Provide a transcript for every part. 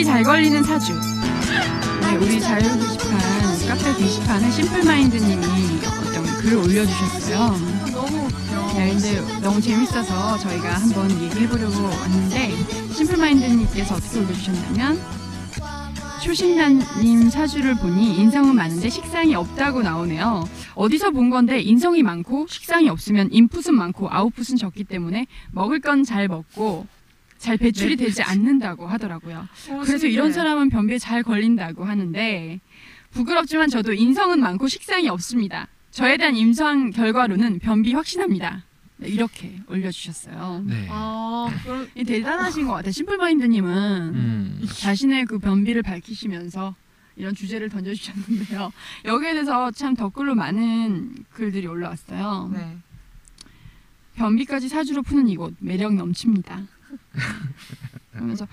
변비 잘 걸리는 사주. 네, 우리 자유 게시판, 카페 게시판에 심플마인드님이 어떤 글을 올려주셨어요. 너무 웃겨. 네, 근데 너무 재밌어서 저희가 한번 얘기해보려고 왔는데, 심플마인드님께서 어떻게 올려주셨냐면, 초신남님 사주를 보니 인성은 많은데 식상이 없다고 나오네요. 어디서 본 건데 인성이 많고 식상이 없으면 인풋은 많고 아웃풋은 적기 때문에 먹을 건 잘 먹고 잘 배출이 되지 않는다고 하더라고요. 그래서 이런 사람은 변비에 잘 걸린다고 하는데, 부끄럽지만 저도 인성은 많고 식상이 없습니다. 저에 대한 임상 결과로는 변비 확신합니다. 네, 이렇게 올려주셨어요. 네. 그럼 대단하신 것 같아요. 심플마인드님은 자신의 그 변비를 밝히시면서 이런 주제를 던져주셨는데요. 여기에 대해서 참 댓글로 많은 글들이 올라왔어요. 네. 변비까지 사주로 푸는 이곳 매력 넘칩니다. 그러면서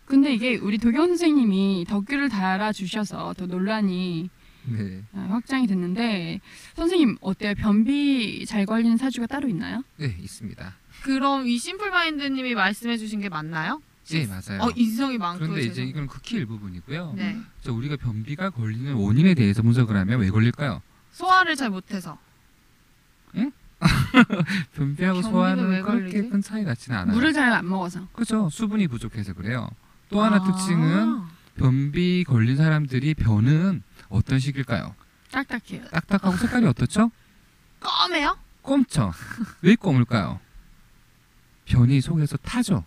근데 이게 우리 도경 선생님이 댓글을 달아주셔서 더 논란이 네. 확장이 됐는데, 선생님 어때요? 변비 잘 걸리는 사주가 따로 있나요? 네, 있습니다. 그럼 이 심플마인드님이 말씀해주신 게 맞나요? 네, 맞아요. 인성이 많고. 그런데 이제 이건 극히 일부분이고요. 네. 우리가 변비가 걸리는 원인에 대해서 분석을 하면 왜 걸릴까요? 소화를 잘 못해서. 변비하고 변비가 소화는 왜 그렇게 걸리지? 큰 차이 같지는 않아요. 물을 잘 안 먹어서. 그렇죠. 수분이 부족해서 그래요. 또 하나 특징은 변비 걸린 사람들이 변은 어떤 식일까요? 딱딱해요. 딱딱하고 색깔이 어떻죠? 껌해요? 검죠. 왜 검을까요? 변이 속에서 타죠.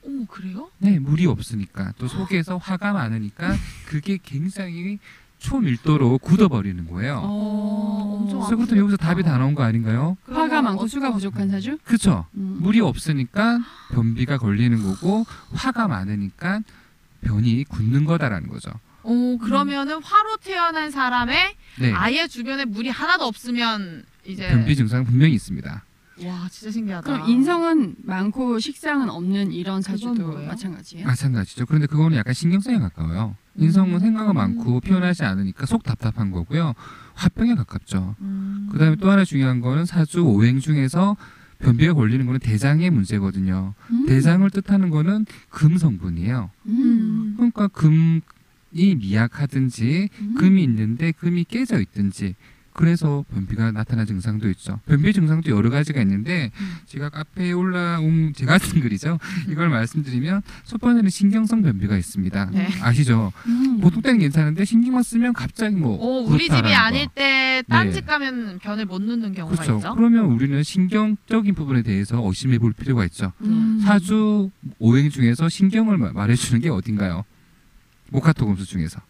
오, 그래요? 네, 물이 없으니까. 또 속에서 화가 많으니까 그게 굉장히 초밀도로 굳어버리는 거예요. 엄청 그래서 그렇다면 여기서 답이 다 나온 거 아닌가요? 화가 많고 수가 부족한 사주? 그렇죠. 물이 없으니까 변비가 걸리는 거고, 화가 많으니까 변이 굳는 거다라는 거죠. 그러면은 화로 태어난 사람의 네. 아예 주변에 물이 하나도 없으면 이제 변비 증상은 분명히 있습니다. 와, 진짜 신기하다. 그럼 인성은 많고 식상은 없는 이런 그건 사주도 뭐예요? 마찬가지예요? 마찬가지죠. 그런데 그거는 약간 신경성에 가까워요. 인성은 생각이 많고 표현하지 않으니까 속 답답한 거고요. 화병에 가깝죠. 그다음에 또 하나 중요한 거는 사주 오행 중에서 변비가 걸리는 거는 대장의 문제거든요. 대장을 뜻하는 거는 금 성분이에요. 그러니까 금이 미약하든지 금이 있는데 금이 깨져 있든지, 그래서 변비가 나타나는 증상도 있죠. 변비 증상도 여러 가지가 있는데, 제가 카페에 올라온 제가 쓴 글이죠. 이걸 말씀드리면, 첫 번째는 신경성 변비가 있습니다. 네. 아시죠? 보통 때는 괜찮은데 신경만 쓰면 갑자기 우리 집이 그렇다라는 아닐 거. 때 딴 네. 집 가면 변을 못 넣는 경우가 그렇죠. 있죠. 그러면 우리는 신경적인 부분에 대해서 의심해 볼 필요가 있죠. 사주 오행 중에서 신경을 말해주는 게 어딘가요? 목화토금수 중에서.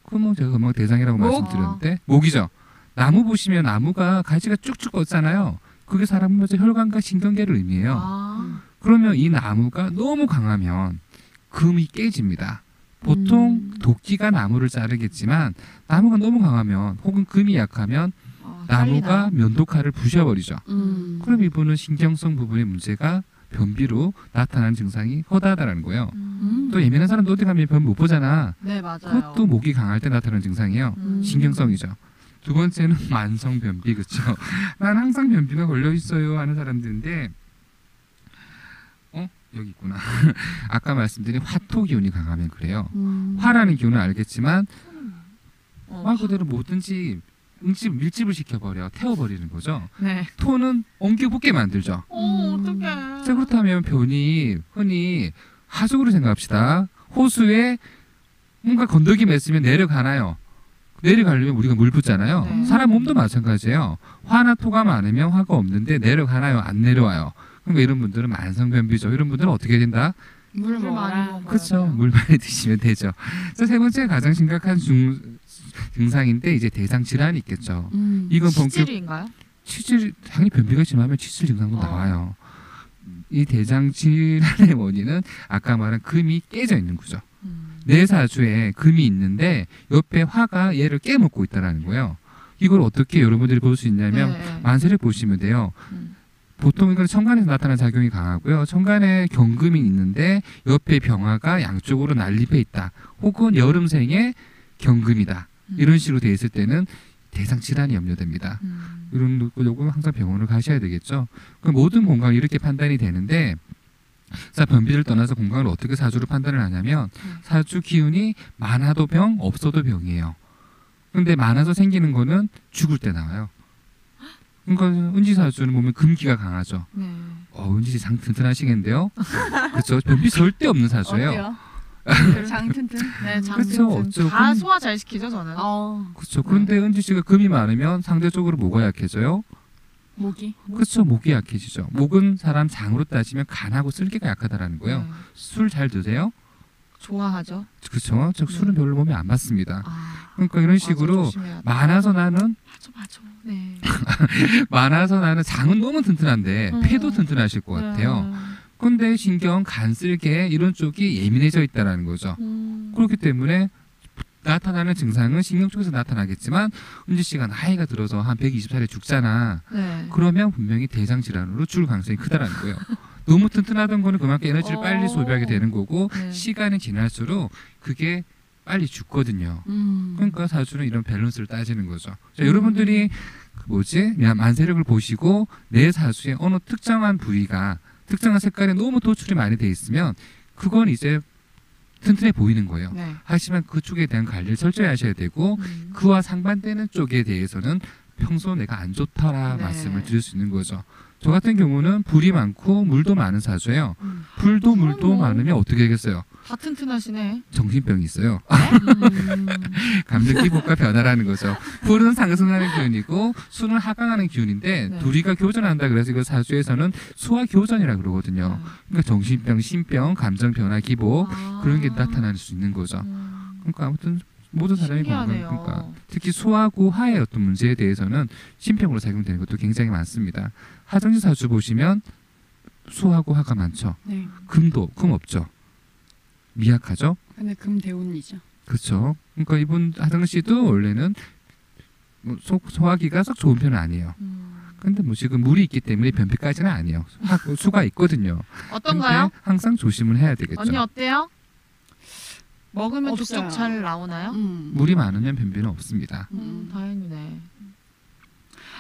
금은 제가 금방 대장이라고 말씀드렸는데, 목이죠. 나무 보시면 나무가 가지가 쭉쭉 뻗잖아요. 그게 사람 먼저 혈관과 신경계를 의미해요. 그러면 이 나무가 너무 강하면 금이 깨집니다. 보통 도끼가 나무를 자르겠지만, 나무가 너무 강하면 혹은 금이 약하면 나무가 면도칼을 부셔버리죠. 그럼 이분은 신경성 부분의 문제가 변비로 나타나는 증상이 허다하다는 거예요. 또 예민한 사람도 어디 가면 변 못 보잖아. 네, 맞아요. 그것도 목이 강할 때 나타나는 증상이에요. 신경성이죠. 두 번째는 만성 변비, 그렇죠? 난 항상 변비가 걸려 있어요 하는 사람들인데, 여기 있구나. 아까 말씀드린 화토 기운이 강하면 그래요. 화라는 기운은 알겠지만 말 그대로 뭐든지 밀집을 시켜버려, 태워버리는 거죠. 네. 토는 엉겨 붙게 만들죠. 어떡해. 자, 그렇다면 변이 흔히 하수구를 생각합시다. 호수에 뭔가 건더기 맺으면 내려가나요? 내려가려면 우리가 물 붓잖아요. 네. 사람 몸도 마찬가지예요. 화나 토가 많으면 화가 없는데 내려가나요? 안 내려와요. 그러니까 이런 분들은 만성변비죠. 이런 분들은 어떻게 된다? 물을 물 많이 먹어라. 먹어야 그렇죠. 돼요. 물 많이 드시면 되죠. 자, 세 번째 가장 심각한 증상인데 이제 대장 질환이 있겠죠. 이건 치질인가요? 치질, 당연히 변비가 심하면 치질 증상도 나와요. 이 대장 질환의 원인은 아까 말한 금이 깨져 있는 거죠. 내 사주에 금이 있는데 옆에 화가 얘를 깨먹고 있다는 거예요. 이걸 어떻게 여러분들이 볼 수 있냐면 네. 만세를 보시면 돼요. 보통 이건 천간에서 나타나는 작용이 강하고요. 천간에 경금이 있는데 옆에 병화가 양쪽으로 난립해 있다. 혹은 여름생에 경금이다. 이런 식으로 돼 있을 때는 대장 질환이 염려됩니다. 이런 요거 항상 병원을 가셔야 되겠죠. 그 모든 건강 이렇게 판단이 되는데, 자, 변비를 떠나서 건강을 어떻게 사주로 판단을 하냐면 사주 기운이 많아도 병, 없어도 병이에요. 근데 많아서 생기는 거는 죽을 때 나와요. 그러니까 은지 사주는 보면 금기가 강하죠. 네. 은지 씨 장 튼튼하시겠는데요? 그렇죠. 변비 절대 없는 사주예요. 어때요? 장 튼튼. 네, 그렇죠. 어쩌고. 다 소화 잘 시키죠, 저는. 그렇죠. 그런데 은지 씨가 금이 많으면 상대적으로 뭐가 약해져요? 목이. 그렇죠. 목이 약해지죠. 목은 사람 장으로 따지면 간하고 쓸개가 약하다라는 거예요. 네. 술 잘 드세요? 좋아하죠. 그렇죠. 즉 술은 네. 별로 몸에 안 맞습니다. 아, 그러니까 이런 식으로 맞아, 조심해야 돼. 많아서 나는 맞아. 네. 많아서 나는 장은 너무 튼튼한데 음. 폐도 튼튼하실 것 같아요. 근데 신경, 간, 쓸개 이런 쪽이 예민해져 있다라는 거죠. 그렇기 때문에 나타나는 증상은 신경 쪽에서 나타나겠지만 은지 씨가 나이가 들어서 한 120살에 죽잖아. 네. 그러면 분명히 대장 질환으로 죽을 가능성이 크다라는 거예요. 너무 튼튼하던 거는 그만큼 에너지를 빨리 소비하게 되는 거고 네. 시간이 지날수록 그게 빨리 죽거든요. 그러니까 사주는 이런 밸런스를 따지는 거죠. 자, 여러분들이 만세력을 보시고 내 사주에 어느 특정한 부위가 특정한 색깔에 너무 도출이 많이 돼 있으면 그건 이제 튼튼해 보이는 거예요. 네. 하지만 그쪽에 대한 관리를 철저히 하셔야 되고 그와 상반되는 쪽에 대해서는 평소 내가 안 좋다라 네. 말씀을 드릴 수 있는 거죠. 저 같은 경우는 불이 많고 물도 많은 사주예요. 불도 물도 어머. 많으면 어떻게 되겠어요? 다 튼튼하시네. 정신병이 있어요. 감정 기복과 변화라는 거죠. 불은 상승하는 기운이고 수는 하강하는 기운인데 네. 둘이가 교전한다 그래서 이거 사주에서는 수화 교전이라 그러거든요. 그러니까 정신병, 신병, 감정 변화, 기복 그런 게 나타날 수 있는 거죠. 그러니까 아무튼 모든 사람이 신기하네요. 그러니까 특히 소화고 하의 어떤 문제에 대해서는 신병으로 작용되는 것도 굉장히 많습니다. 하정지 사주 보시면 소하고 하가 많죠. 네. 금 없죠. 미약하죠. 근데 금대운이죠. 그렇죠. 그러니까 이분 하정 씨도 원래는 소화기가 썩 좋은 편은 아니에요. 근데 지금 물이 있기 때문에 변비까지는 아니에요. 수가 있거든요. 어떤가요? 근데 항상 조심을 해야 되겠죠. 언니 어때요? 먹으면 없어요. 뚝뚝 잘 나오나요? 물이 많으면 변비는 없습니다. 다행이네.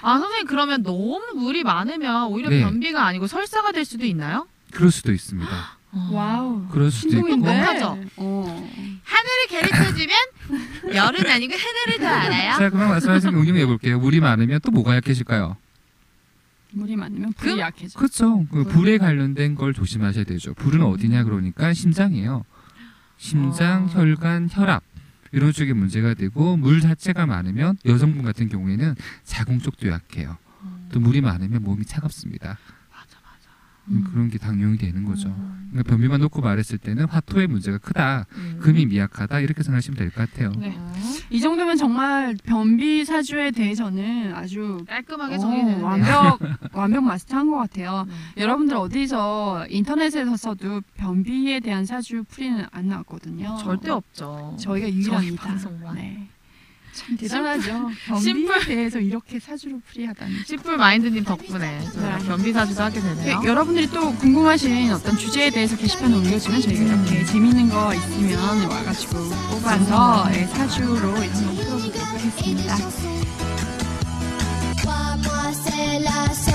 아, 선생님 그러면 너무 물이 많으면 오히려 네. 변비가 아니고 설사가 될 수도 있나요? 그럴 수도 있습니다. 와우. 그럴 수도 있고. 신동인데. 하죠. 하늘을 가르쳐주면 열은 아니고 하늘을 더 알아요. 자, 그럼 말씀하신 거 응용해 볼게요. 물이 많으면 또 뭐가 약해질까요? 물이 많으면 불이 금? 약해져. 그렇죠. 그 불에 관련된 걸 조심하셔야 되죠. 불은 어디냐 그러니까 심장이에요. 심장, 혈관, 혈압 이런 쪽에 문제가 되고 물 자체가 많으면 여성분 같은 경우에는 자궁 쪽도 약해요. 또 물이 많으면 몸이 차갑습니다. 그런 게 당연히 되는 거죠. 그러니까 변비만 놓고 말했을 때는 화토의 문제가 크다, 금이 미약하다 이렇게 생각하시면 될 것 같아요. 네. 이 정도면 정말 변비 사주에 대해서는 아주 깔끔하게 정리되는데요. 완벽 마스터한 것 같아요. 여러분들 어디서 인터넷에서도 변비에 대한 사주 풀이는 안 나왔거든요. 절대 없죠. 저희가 저희 유일합니다. 방송만. 네. 참 대단하죠. 변비에 심플. 대해서 이렇게 사주로 풀이하다니. 심플 마인드님 덕분에 저희가 네. 변비 사주도 하게 되네요. 여러분들이 또 궁금하신 어떤 주제에 대해서 게시판에 올려주면 저희가 이렇게 재밌는 거 있으면 와가지고 뽑아서 사주로 이런 거 풀어보도록 하겠습니다. Crois-moi, c'est la seule